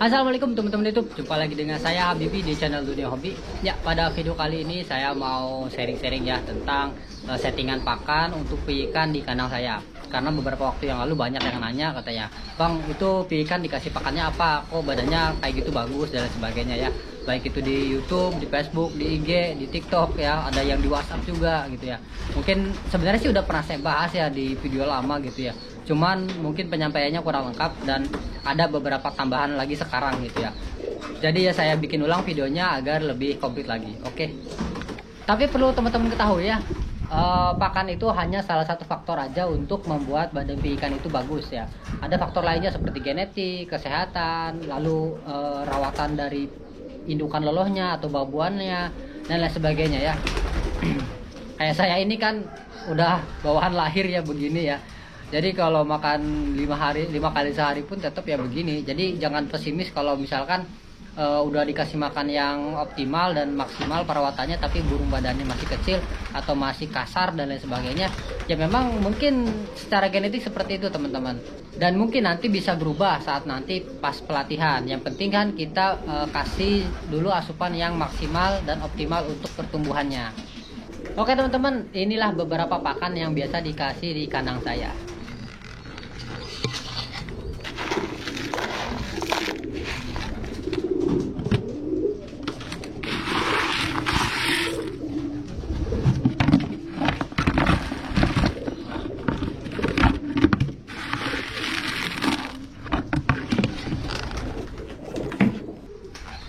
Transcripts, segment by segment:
Assalamualaikum teman-teman YouTube, jumpa lagi dengan saya Habibi di channel Dunia Hobi. Ya, pada video kali ini saya mau sharing-sharing ya tentang settingan pakan untuk pie ikan di kandang saya. Karena beberapa waktu yang lalu banyak yang nanya katanya, "Bang, itu pie ikan dikasih pakannya apa? Kok badannya kayak gitu bagus dan sebagainya ya." Baik itu di YouTube, di Facebook, di IG, di TikTok ya, ada yang di WhatsApp juga gitu ya. Mungkin sebenarnya sih udah pernah saya bahas ya di video lama gitu ya. Cuman mungkin penyampaiannya kurang lengkap dan ada beberapa tambahan lagi sekarang gitu ya. Jadi ya saya bikin ulang videonya agar lebih komplit lagi. Oke. Tapi perlu teman-teman ketahui ya, pakan itu hanya salah satu faktor aja untuk membuat badan pie ikan itu bagus ya. Ada faktor lainnya seperti genetik, kesehatan, lalu rawatan dari indukan lelohnya atau babuannya dan lain sebagainya ya. Kayak saya ini kan udah bawaan lahir ya begini ya. Jadi kalau makan 5 kali sehari pun tetap ya begini. Jadi jangan pesimis kalau misalkan udah dikasih makan yang optimal dan maksimal perawatannya tapi burung badannya masih kecil atau masih kasar dan lain sebagainya. Ya memang mungkin secara genetik seperti itu teman-teman. Dan mungkin nanti bisa berubah saat nanti pas pelatihan. Yang penting kan kita kasih dulu asupan yang maksimal dan optimal untuk pertumbuhannya. Oke teman-teman, inilah beberapa pakan yang biasa dikasih di kandang saya.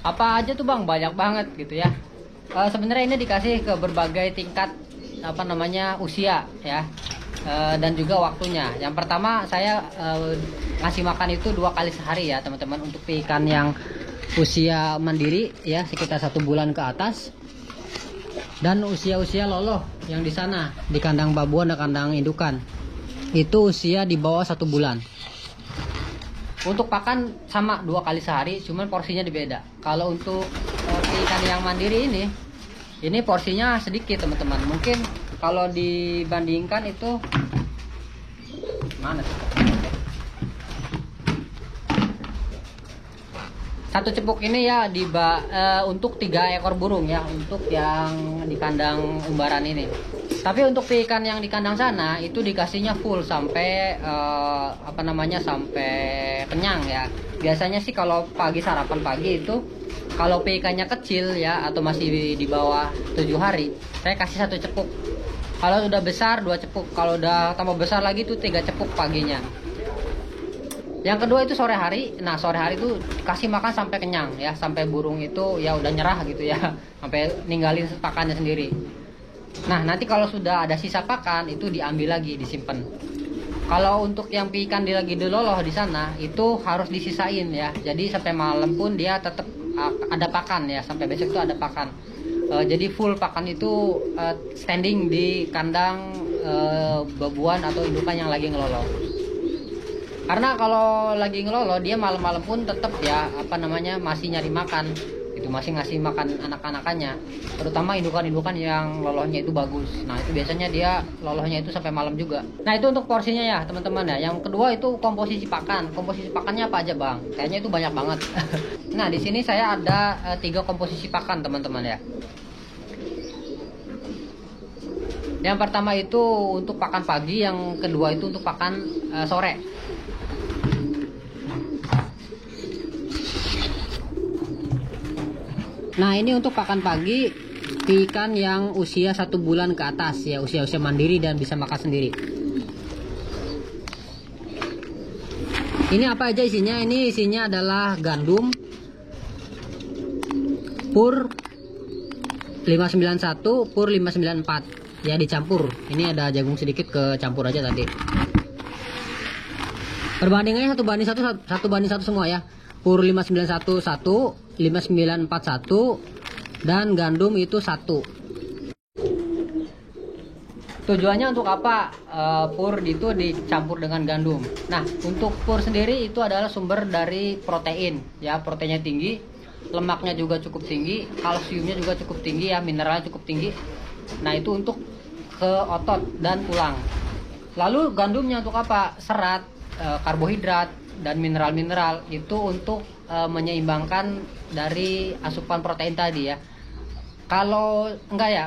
Apa aja tuh Bang? Banyak banget gitu ya. Sebenarnya ini dikasih ke berbagai tingkat usia ya, dan juga waktunya. Yang pertama saya ngasih makan itu 2 kali sehari ya teman-teman untuk ikan yang usia mandiri ya sekitar 1 bulan ke atas, dan usia loloh yang di sana di kandang babuan dan kandang indukan itu usia di bawah 1 bulan. Untuk pakan sama 2 kali sehari, cuman porsinya beda. Kalau untuk ikan yang mandiri ini porsinya sedikit teman-teman. Mungkin kalau dibandingkan itu mana tuh? Satu cepuk ini ya untuk 3 ekor burung ya, untuk yang di kandang umbaran ini. Tapi untuk ikan yang di kandang sana itu dikasihnya full sampai sampai kenyang ya. Biasanya sih kalau sarapan pagi itu kalau ikannya kecil ya atau masih di bawah 7 hari, saya kasih 1 cepuk. Kalau udah besar 2 cepuk, kalau udah tambah besar lagi itu 3 cepuk paginya. Yang kedua itu sore hari. Nah, sore hari itu kasih makan sampai kenyang ya, sampai burung itu ya udah nyerah gitu ya, sampai ninggalin pakannya sendiri. Nah, nanti kalau sudah ada sisa pakan itu diambil lagi, disimpan. Kalau untuk yang ikan lagi diloloh di sana itu harus disisain ya. Jadi sampai malam pun dia tetap ada pakan ya, sampai besok itu ada pakan. Jadi full pakan itu standing di kandang babuan atau indukan yang lagi ngeloloh. Karena kalau lagi ngeloloh dia malam-malam pun tetap ya masih nyari makan. Itu masih ngasih makan anak-anakannya, terutama indukan-indukan yang lolohnya itu bagus. Nah itu biasanya dia lolohnya itu sampai malam juga. Nah itu untuk porsinya ya teman-teman ya. Yang kedua itu komposisi pakan. Komposisi pakannya apa aja Bang? Kayaknya itu banyak banget. Nah di sini saya ada 3 komposisi pakan teman-teman ya. Yang pertama itu untuk pakan pagi, yang kedua itu untuk pakan sore. Nah ini untuk pakan pagi ikan yang usia 1 bulan ke atas ya, usia mandiri dan bisa makan sendiri. Ini apa aja isinya? Ini isinya adalah gandum, pur 591, pur 594 ya, dicampur. Ini ada jagung sedikit kecampur aja tadi. Perbandingannya 1:1 semua ya. Pur 591 1, 5941 dan gandum itu 1. Tujuannya untuk apa pur itu dicampur dengan gandum? Nah untuk pur sendiri itu adalah sumber dari protein ya, proteinnya tinggi, lemaknya juga cukup tinggi, kalsiumnya juga cukup tinggi ya, mineralnya cukup tinggi. Nah itu untuk ke otot dan tulang. Lalu gandumnya untuk apa? Serat, karbohidrat dan mineral-mineral itu untuk menyeimbangkan dari asupan protein tadi ya. Kalau enggak ya,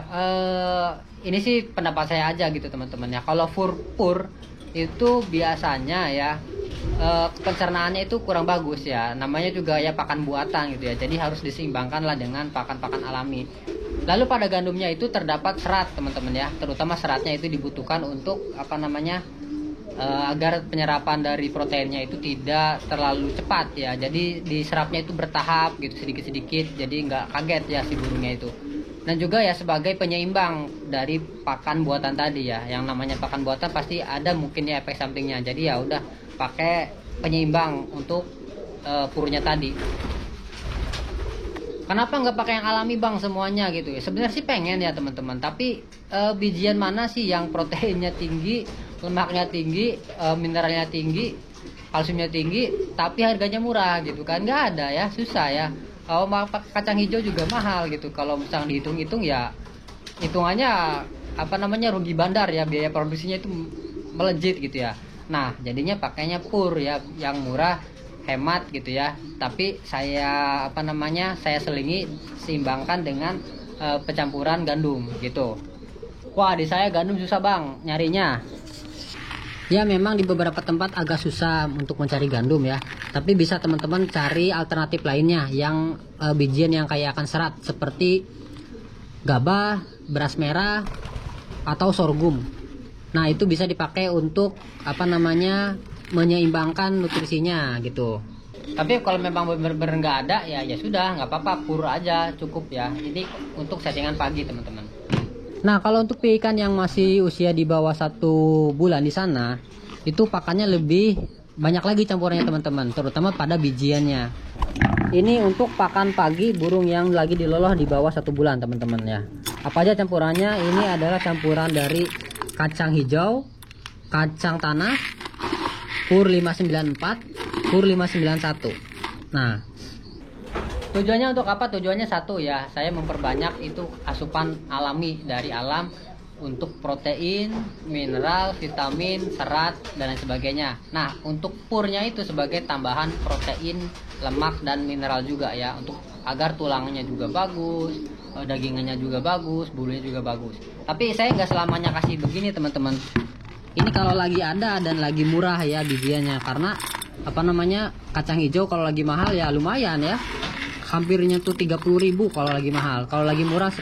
ini sih pendapat saya aja gitu teman-teman ya. Kalau pur itu biasanya ya pencernaannya itu kurang bagus ya. Namanya juga ya pakan buatan gitu ya. Jadi harus diseimbangkan lah dengan pakan-pakan alami. Lalu pada gandumnya itu terdapat serat teman-teman ya. Terutama seratnya itu dibutuhkan untuk agar penyerapan dari proteinnya itu tidak terlalu cepat ya. Jadi diserapnya itu bertahap gitu, sedikit-sedikit. Jadi nggak kaget ya si burungnya itu. Dan juga ya sebagai penyeimbang dari pakan buatan tadi ya. Yang namanya pakan buatan pasti ada mungkin ya efek sampingnya. Jadi ya udah pakai penyeimbang untuk purnya tadi. Kenapa nggak pakai yang alami bang semuanya gitu ya? Sebenarnya sih pengen ya teman-teman. Tapi bijian mana sih yang proteinnya tinggi, lemaknya tinggi, mineralnya tinggi, kalsiumnya tinggi, tapi harganya murah gitu kan? Nggak ada ya, susah ya. Kalau pakai kacang hijau juga mahal gitu. Kalau misalnya dihitung-hitung ya hitungannya rugi bandar ya, biaya produksinya itu melejit gitu ya. Nah jadinya pakainya pur ya, yang murah, hemat gitu ya. Tapi saya saya selingi seimbangkan dengan pencampuran gandum gitu. Wah di saya gandum susah bang nyarinya. Ya memang di beberapa tempat agak susah untuk mencari gandum ya. Tapi bisa teman-teman cari alternatif lainnya yang bijian yang kaya akan serat seperti gabah, beras merah, atau sorghum. Nah itu bisa dipakai untuk menyeimbangkan nutrisinya gitu. Tapi kalau memang benar-benar nggak ada ya sudah nggak apa-apa, pur aja cukup ya. Ini untuk settingan pagi teman-teman. Nah kalau untuk ikan yang masih usia di bawah 1 bulan di sana, itu pakannya lebih banyak lagi campurannya teman-teman, terutama pada bijiannya. Ini untuk pakan pagi burung yang lagi diloloh di bawah 1 bulan teman-teman ya. Apa aja campurannya? Ini adalah campuran dari kacang hijau, kacang tanah, pur 594, pur 591. Nah tujuannya untuk apa? Tujuannya satu ya, saya memperbanyak itu asupan alami dari alam untuk protein, mineral, vitamin, serat, dan lain sebagainya. Nah untuk purnya itu sebagai tambahan protein, lemak, dan mineral juga ya, untuk agar tulangnya juga bagus, dagingannya juga bagus, bulunya juga bagus. Tapi saya nggak selamanya kasih begini teman-teman. Ini kalau lagi ada dan lagi murah ya bijiannya, karena kacang hijau kalau lagi mahal ya lumayan ya, hampirnya tuh 30.000 kalau lagi mahal. Kalau lagi murah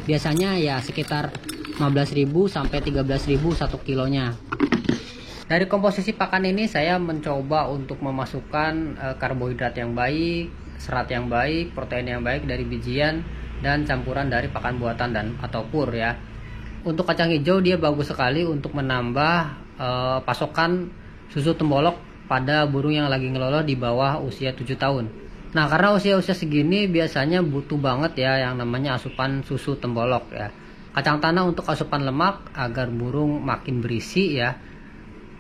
biasanya ya sekitar 15.000 sampai 13.000 1 kilonya. Dari komposisi pakan ini saya mencoba untuk memasukkan karbohidrat yang baik, serat yang baik, protein yang baik dari bijian, dan campuran dari pakan buatan dan atau pur ya. Untuk kacang hijau dia bagus sekali untuk menambah pasokan susu tembolok pada burung yang lagi ngeloloh di bawah usia 7 tahun. Nah karena usia-usia segini biasanya butuh banget ya yang namanya asupan susu tembolok ya. Kacang tanah untuk asupan lemak agar burung makin berisi ya,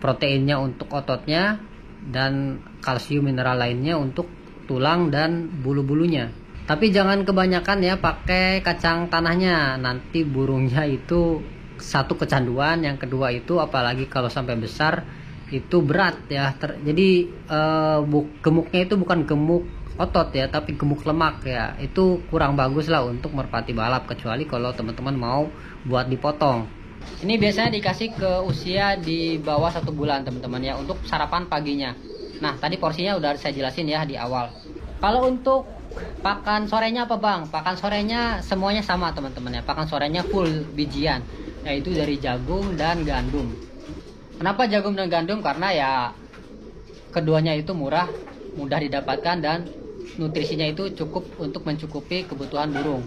proteinnya untuk ototnya, dan kalsium mineral lainnya untuk tulang dan bulu-bulunya. Tapi jangan kebanyakan ya pakai kacang tanahnya, nanti burungnya itu satu kecanduan, yang kedua itu apalagi kalau sampai besar itu berat ya. Jadi gemuknya itu bukan gemuk otot ya, tapi gemuk lemak ya. Itu kurang bagus lah untuk merpati balap, kecuali kalau teman-teman mau buat dipotong. Ini biasanya dikasih ke usia di bawah 1 bulan teman-teman ya, untuk sarapan paginya. Nah tadi porsinya udah saya jelasin ya di awal. Kalau untuk pakan sorenya apa bang? Pakan sorenya semuanya sama teman-teman ya. Pakan sorenya full bijian, yaitu dari jagung dan gandum. Kenapa jagung dan gandum? Karena ya keduanya itu murah, mudah didapatkan, dan nutrisinya itu cukup untuk mencukupi kebutuhan burung.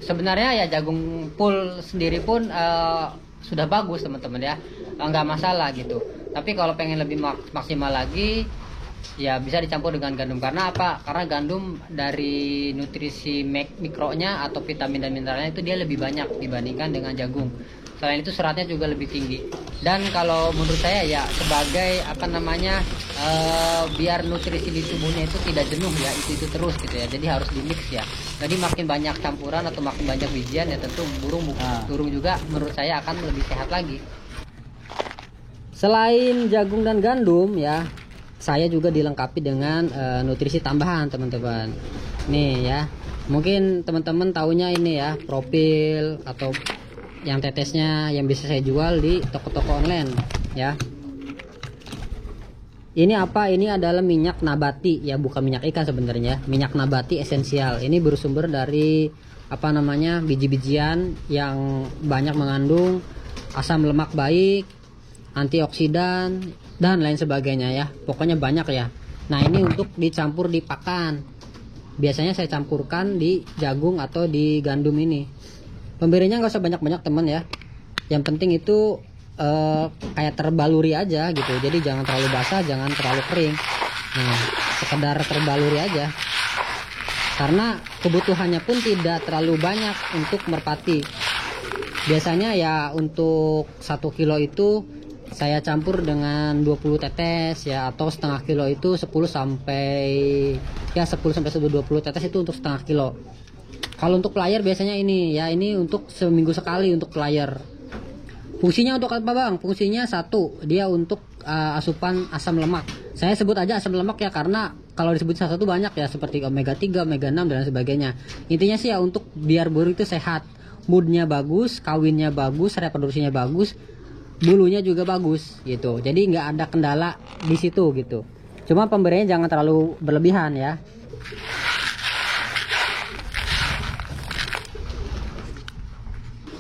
Sebenarnya ya jagung full sendiri pun sudah bagus teman-teman ya, nggak masalah gitu. Tapi kalau pengen lebih maksimal lagi ya bisa dicampur dengan gandum. Karena apa? Karena gandum dari nutrisi mikronya atau vitamin dan mineralnya itu dia lebih banyak dibandingkan dengan jagung. Selain itu seratnya juga lebih tinggi. Dan kalau menurut saya ya sebagai biar nutrisi di tubuhnya itu tidak jenuh ya, itu terus gitu ya. Jadi harus dimix ya. Jadi makin banyak campuran atau makin banyak bijian ya tentu burung juga menurut saya akan lebih sehat lagi. Selain jagung dan gandum ya, saya juga dilengkapi dengan nutrisi tambahan teman-teman. Nih ya, mungkin teman-teman taunya ini ya, Profil atau yang tetesnya yang bisa saya jual di toko-toko online ya. Ini apa? Ini adalah minyak nabati ya, bukan minyak ikan sebenarnya. Minyak nabati esensial. Ini bersumber dari apa namanya, biji-bijian yang banyak mengandung asam lemak baik, antioksidan dan lain sebagainya ya. Pokoknya banyak ya. Nah, ini untuk dicampur di pakan. Biasanya saya campurkan di jagung atau di gandum ini. Pemberiannya nggak usah banyak-banyak teman ya. Yang penting itu kayak terbaluri aja gitu. Jadi jangan terlalu basah, jangan terlalu kering. Nah, sekedar terbaluri aja. Karena kebutuhannya pun tidak terlalu banyak untuk merpati. Biasanya ya untuk 1 kilo itu saya campur dengan 20 tetes ya, atau setengah kilo itu 10 sampai 20 tetes itu untuk setengah kilo. Kalau untuk player biasanya ini ya, ini untuk seminggu sekali untuk player. Fungsinya untuk apa bang? Fungsinya satu, dia untuk asupan asam lemak. Saya sebut aja asam lemak ya, karena kalau disebut satu banyak ya, seperti omega 3, omega 6 dan sebagainya. Intinya sih ya untuk biar burung itu sehat, moodnya bagus, kawinnya bagus, reproduksinya bagus, bulunya juga bagus gitu. Jadi nggak ada kendala di situ gitu. Cuma pemberiannya jangan terlalu berlebihan ya.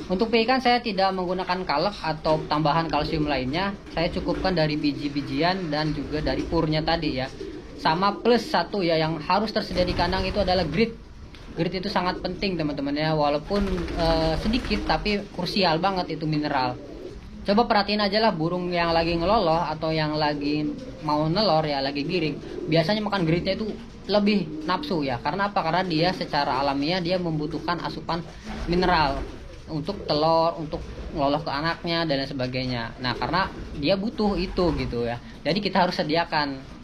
Untuk ikan saya tidak menggunakan kalek atau tambahan kalsium lainnya. Saya cukupkan dari biji-bijian dan juga dari purnya tadi ya. Sama plus satu ya, yang harus tersedia di kandang itu adalah grit. Grit itu sangat penting teman-teman ya, walaupun sedikit tapi krusial banget itu mineral. Coba perhatiin aja lah burung yang lagi ngeloloh atau yang lagi mau nelor ya, lagi giring. Biasanya makan gritnya itu lebih nafsu ya. Karena apa? Karena dia secara alamiah dia membutuhkan asupan mineral untuk telur, untuk ngeloloh ke anaknya dan lain sebagainya. Nah, karena dia butuh itu gitu ya. Jadi kita harus sediakan.